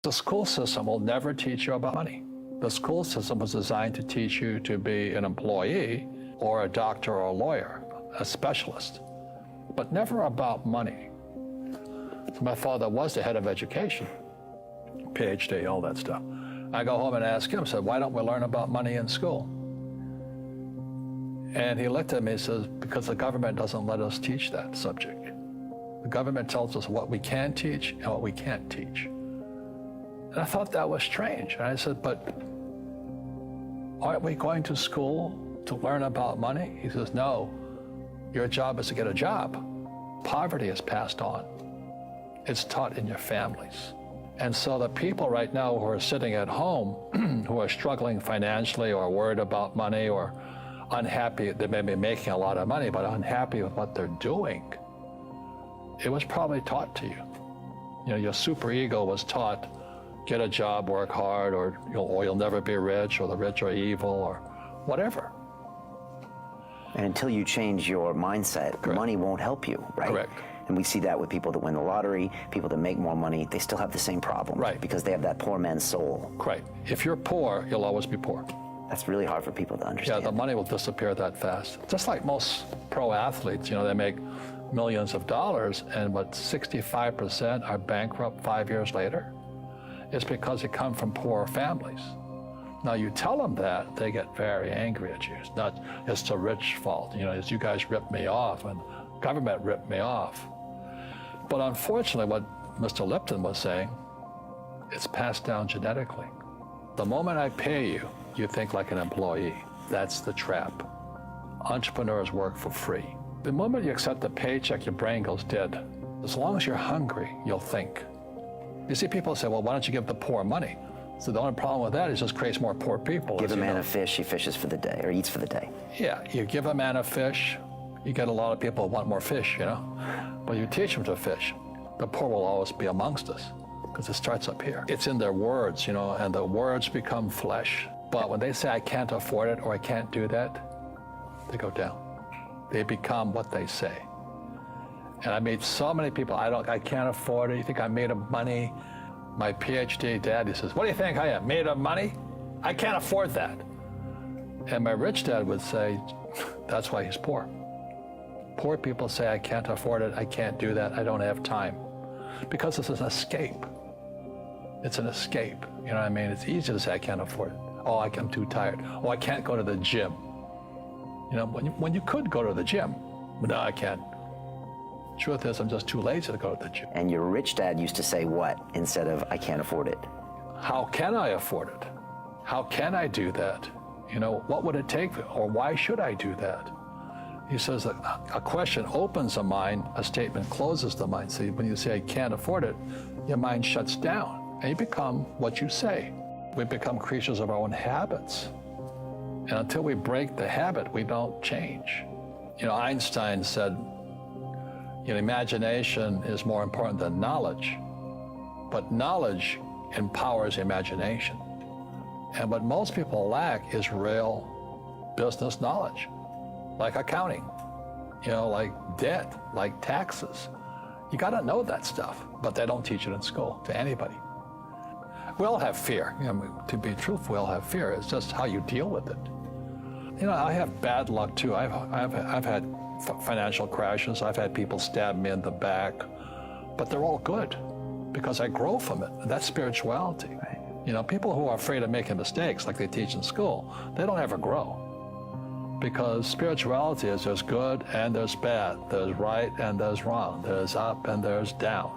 The school system will never teach you about money. The school system was designed to teach you to be an employee or a doctor or a lawyer, a specialist, but never about money. So my father was the head of education, PhD, all that stuff. I go home and ask him, said, why don't we learn about money in school? And he looked at me and says, because the government doesn't let us teach that subject. The government tells us what we can teach and what we can't teach. And I thought that was strange. And I said, but aren't we going to school to learn about money? He says, no, your job is to get a job. Poverty is passed on. It's taught in your families. And so the people right now who are sitting at home, who are struggling financially or worried about money or unhappy, they may be making a lot of money, but unhappy with what they're doing, it was probably taught to you. You know, your superego was taught, get a job, work hard, or you'll never be rich, or the rich are evil, or whatever. And until you change your mindset, Correct. Money won't help you, right? Correct. And we see that with people that win the lottery, people that make more money, they still have the same problem. Right. Because they have that poor man's soul. Right. If you're poor, you'll always be poor. That's really hard for people to understand. Yeah, the money will disappear that fast. Just like most pro athletes, you know, they make millions of dollars, and what, 65% are bankrupt 5 years later? It's because they come from poor families. Now, you tell them that, they get very angry at you. It's not, it's the rich fault. You know, it's you guys ripped me off, and government ripped me off. But unfortunately, what Mr. Lipton was saying, it's passed down genetically. The moment I pay you, you think like an employee. That's the trap. Entrepreneurs work for free. The moment you accept the paycheck, your brain goes dead. As long as you're hungry, you'll think. You see, people say, well, why don't you give the poor money? So the only problem with that is it just creates more poor people. Give a man a fish, he fishes for the day, or eats for the day. Yeah, you give a man a fish, you get a lot of people who want more fish, you know? But you teach them to fish. The poor will always be amongst us, because it starts up here. It's in their words, you know, and the words become flesh. But when they say, I can't afford it, or I can't do that, they go down. They become what they say. And I meet so many people, I can't afford it. You think I'm made of money? My PhD dad, he says, what do you think I am, made of money? I can't afford that. And my rich dad would say, that's why he's poor. Poor people say, I can't afford it, I can't do that, I don't have time. Because it's an escape. It's an escape, you know what I mean? It's easy to say, I can't afford it. Oh, I'm too tired. Oh, I can't go to the gym. You know, when you could go to the gym, but no, I can't. Truth is, I'm just too lazy to go to the gym. And your rich dad used to say what instead of, I can't afford it? How can I afford it? How can I do that? You know, what would it take, or why should I do that? He says that a question opens the mind, a statement closes the mind. See, when you say, I can't afford it, your mind shuts down, and you become what you say. We become creatures of our own habits. And until we break the habit, we don't change. You know, Einstein said, you know, imagination is more important than knowledge, but knowledge empowers imagination. And what most people lack is real business knowledge, like accounting, you know, like debt, like taxes. You gotta know that stuff, but they don't teach it in school to anybody. We all have fear. You know, to be truthful, we all have fear. It's just how you deal with it. You know, I have bad luck too. I've had financial crashes. I've had people stab me in the back, but they're all good because I grow from it. That's spirituality. Right. You know, people who are afraid of making mistakes, like they teach in school, they don't ever grow, because spirituality is there's good and there's bad, there's right and there's wrong, there's up and there's down.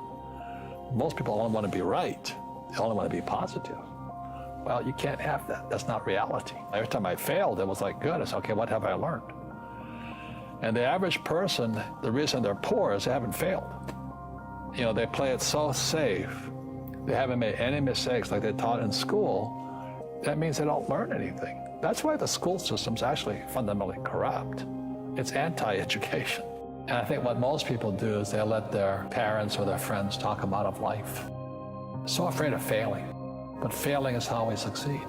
Most people only want to be right. They only want to be positive. Well, you can't have that. That's not reality. Every time I failed, it was like, good. I said, okay, what have I learned? And the average person, the reason they're poor is they haven't failed. You know, they play it so safe. They haven't made any mistakes like they taught in school. That means they don't learn anything. That's why the school system's actually fundamentally corrupt. It's anti-education. And I think what most people do is they let their parents or their friends talk them out of life. So afraid of failing. But failing is how we succeed.